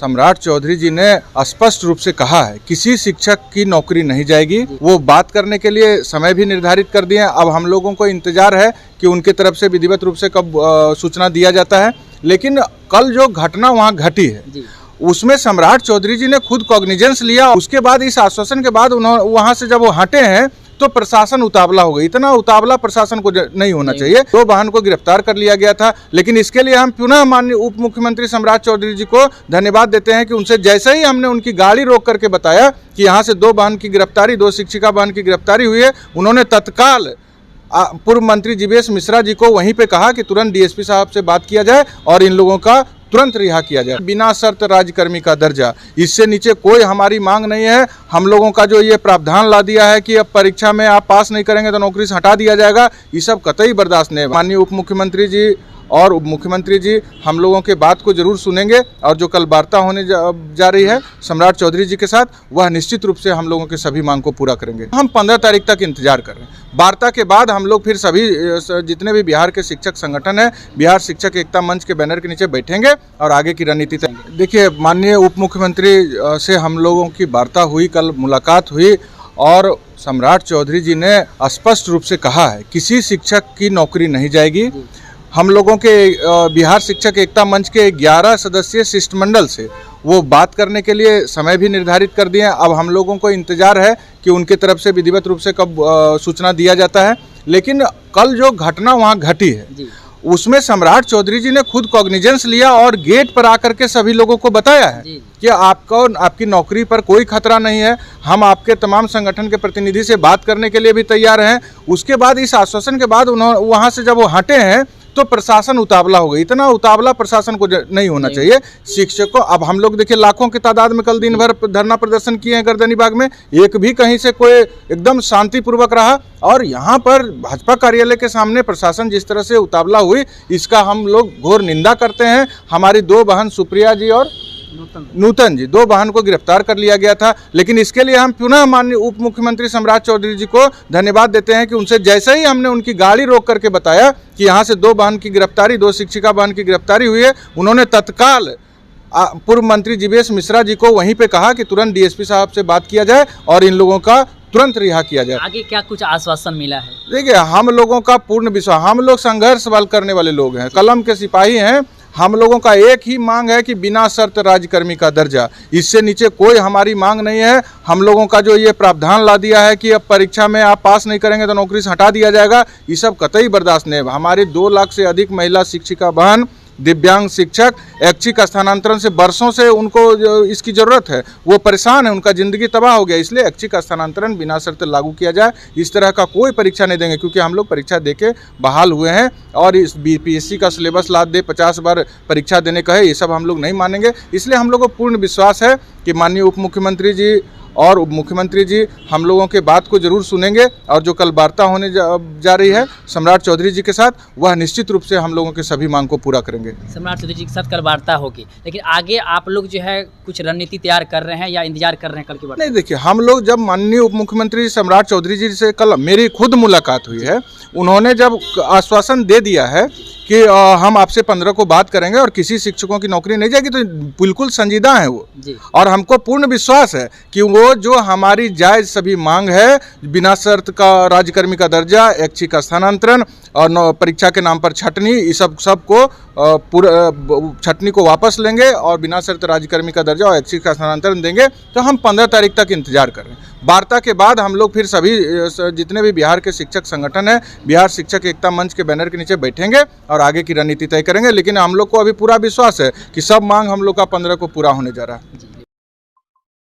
सम्राट चौधरी जी ने स्पष्ट रूप से कहा है किसी शिक्षक की नौकरी नहीं जाएगी। वो बात करने के लिए समय भी निर्धारित कर दिए हैं। अब हम लोगों को इंतजार है कि उनकी तरफ से विधिवत रूप से कब सूचना दिया जाता है। लेकिन कल जो घटना वहाँ घटी है उसमें सम्राट चौधरी जी ने खुद कॉग्निजेंस लिया। उसके बाद इस आश्वासन के बाद उन्होंने वहाँ से जब वो हटे हैं तो प्रशासन उतावला हो गई। इतना उतावला प्रशासन को नहीं होना चाहिए। दो वाहन को गिरफ्तार कर लिया गया था, लेकिन इसके लिए हम पुनः माननीय उप मुख्यमंत्री सम्राट चौधरी जी को धन्यवाद देते हैं कि उनसे जैसे ही हमने उनकी गाड़ी रोक करके बताया कि यहाँ से दो वाहन की गिरफ्तारी, दो शिक्षिका वाहन की गिरफ्तारी हुई है, उन्होंने तत्काल पूर्व मंत्री जीवेश मिश्रा जी को वहीं पे कहा कि तुरंत डीएसपी साहब से बात किया जाए और इन लोगों का तुरंत रिहा किया जाए। बिना शर्त राज्यकर्मी का दर्जा, इससे नीचे कोई हमारी मांग नहीं है। हम लोगों का जो ये प्रावधान ला दिया है कि अब परीक्षा में आप पास नहीं करेंगे तो नौकरी से हटा दिया जाएगा, ये सब कतई बर्दाश्त नहीं है। माननीय उप मुख्यमंत्री जी और उप मुख्यमंत्री जी हम लोगों के बात को जरूर सुनेंगे और जो कल वार्ता होने जा रही है सम्राट चौधरी जी के साथ, वह निश्चित रूप से हम लोगों के सभी मांग को पूरा करेंगे। हम 15 तारीख तक इंतजार कर रहे हैं। वार्ता के बाद हम लोग फिर सभी जितने भी बिहार के शिक्षक संगठन है, बिहार शिक्षक एकता मंच के बैनर के नीचे बैठेंगे और आगे की रणनीति तय। देखिए, माननीय उप मुख्यमंत्री से हम लोगों की वार्ता हुई, कल मुलाकात हुई और सम्राट चौधरी जी ने स्पष्ट रूप से कहा है किसी शिक्षक की नौकरी नहीं जाएगी। हम लोगों के बिहार शिक्षक एकता मंच के 11 सदस्यीय शिष्टमंडल से वो बात करने के लिए समय भी निर्धारित कर दिए हैं। अब हम लोगों को इंतजार है कि उनकी तरफ से विधिवत रूप से कब सूचना दिया जाता है। लेकिन कल जो घटना वहाँ घटी है उसमें सम्राट चौधरी जी ने खुद कॉग्निजेंस लिया और गेट पर आकर के सभी लोगों को बताया है कि आपको आपकी नौकरी पर कोई खतरा नहीं है। हम आपके तमाम संगठन के प्रतिनिधि से बात करने के लिए भी तैयार हैं। उसके बाद इस आश्वासन के बाद उन्होंने वहाँ से जब वो हटे हैं तो प्रशासन उतावला हो गई। इतना उतावला प्रशासन को नहीं होना चाहिए। शिक्षकों, अब हम लोग देखिए लाखों की तादाद में कल दिन भर धरना प्रदर्शन किए हैं गर्दनीबाग में, एक भी कहीं से कोई एकदम शांतिपूर्वक रहा। और यहाँ पर भाजपा कार्यालय के सामने प्रशासन जिस तरह से उतावला हुई, इसका हम लोग घोर निंदा करते हैं। हमारी दो बहन सुप्रिया जी और नूतन जी, दो वाहन को गिरफ्तार कर लिया गया था। लेकिन इसके लिए हम पुनः माननीय उप मुख्यमंत्री सम्राट चौधरी जी को धन्यवाद देते हैं कि उनसे जैसे ही हमने उनकी गाड़ी रोक करके बताया कि यहाँ से दो वाहन की गिरफ्तारी, दो शिक्षिका वाहन की गिरफ्तारी हुई है, उन्होंने तत्काल पूर्व मंत्री जीवेश मिश्रा जी को वहीं पे कहा कि तुरंत डीएसपी साहब से बात किया जाए और इन लोगों का तुरंत रिहा किया जाए। आगे क्या कुछ आश्वासन मिला है? देखिए, हम लोगों का पूर्ण विश्वास, हम लोग संघर्ष बल करने वाले लोग हैं, कलम के सिपाही हैं। हम लोगों का एक ही मांग है कि बिना शर्त राज्यकर्मी का दर्जा, इससे नीचे कोई हमारी मांग नहीं है। हम लोगों का जो ये प्रावधान ला दिया है कि अब परीक्षा में आप पास नहीं करेंगे तो नौकरी से हटा दिया जाएगा, ये सब कतई बर्दाश्त नहीं है। हमारी 2 लाख से अधिक महिला शिक्षिका बहन, दिव्यांग शिक्षक ऐच्छिक स्थानांतरण से वर्षों से उनको इसकी ज़रूरत है, वो परेशान है, उनका ज़िंदगी तबाह हो गया। इसलिए ऐच्छिक स्थानांतरण बिना शर्त लागू किया जाए। इस तरह का कोई परीक्षा नहीं देंगे, क्योंकि हम लोग परीक्षा देके बहाल हुए हैं और इस बीपीएससी का सिलेबस लाद दे, 50 बार परीक्षा देने का है, ये सब हम लोग नहीं मानेंगे। इसलिए हम लोग को पूर्ण विश्वास है कि माननीय उप मुख्यमंत्री जी और उप मुख्यमंत्री जी हम लोगों के बात को जरूर सुनेंगे और जो कल वार्ता होने जा रही है सम्राट चौधरी जी के साथ, वह निश्चित रूप से हम लोगों के सभी मांग को पूरा करेंगे। सम्राट चौधरी जी के साथ कल वार्ता होगी, लेकिन आगे आप लोग जो है कुछ रणनीति तैयार कर रहे हैं या इंतजार कर रहे हैं कल की वार्ता? नहीं, देखिए, हम लोग जब माननीय उप मुख्यमंत्री सम्राट चौधरी जी से कल मेरी खुद मुलाकात हुई है, उन्होंने जब आश्वासन दे दिया है कि हम आपसे 15 को बात करेंगे और किसी शिक्षकों की नौकरी नहीं जाएगी, तो बिल्कुल संजीदा है वो जी। और हमको पूर्ण विश्वास है कि वो जो हमारी जायज़ सभी मांग है, बिना शर्त का राज्यकर्मी का दर्जा, ऐच्छिक स्थानांतरण और परीक्षा के नाम पर छटनी, इस सबको पूरा छटनी को वापस लेंगे और बिना शर्त राज्यकर्मी का दर्जा और ऐच्छिक स्थानांतरण देंगे। तो हम 15 तारीख तक इंतजार कर रहे हैं। वार्ता के बाद हम लोग फिर सभी जितने भी बिहार के शिक्षक संगठन है, बिहार शिक्षक एकता मंच के बैनर के नीचे बैठेंगे और आगे की रणनीति तय करेंगे। लेकिन हम लोग को अभी पूरा विश्वास है कि सब मांग हम लोग का 15 को पूरा होने जा रहा है।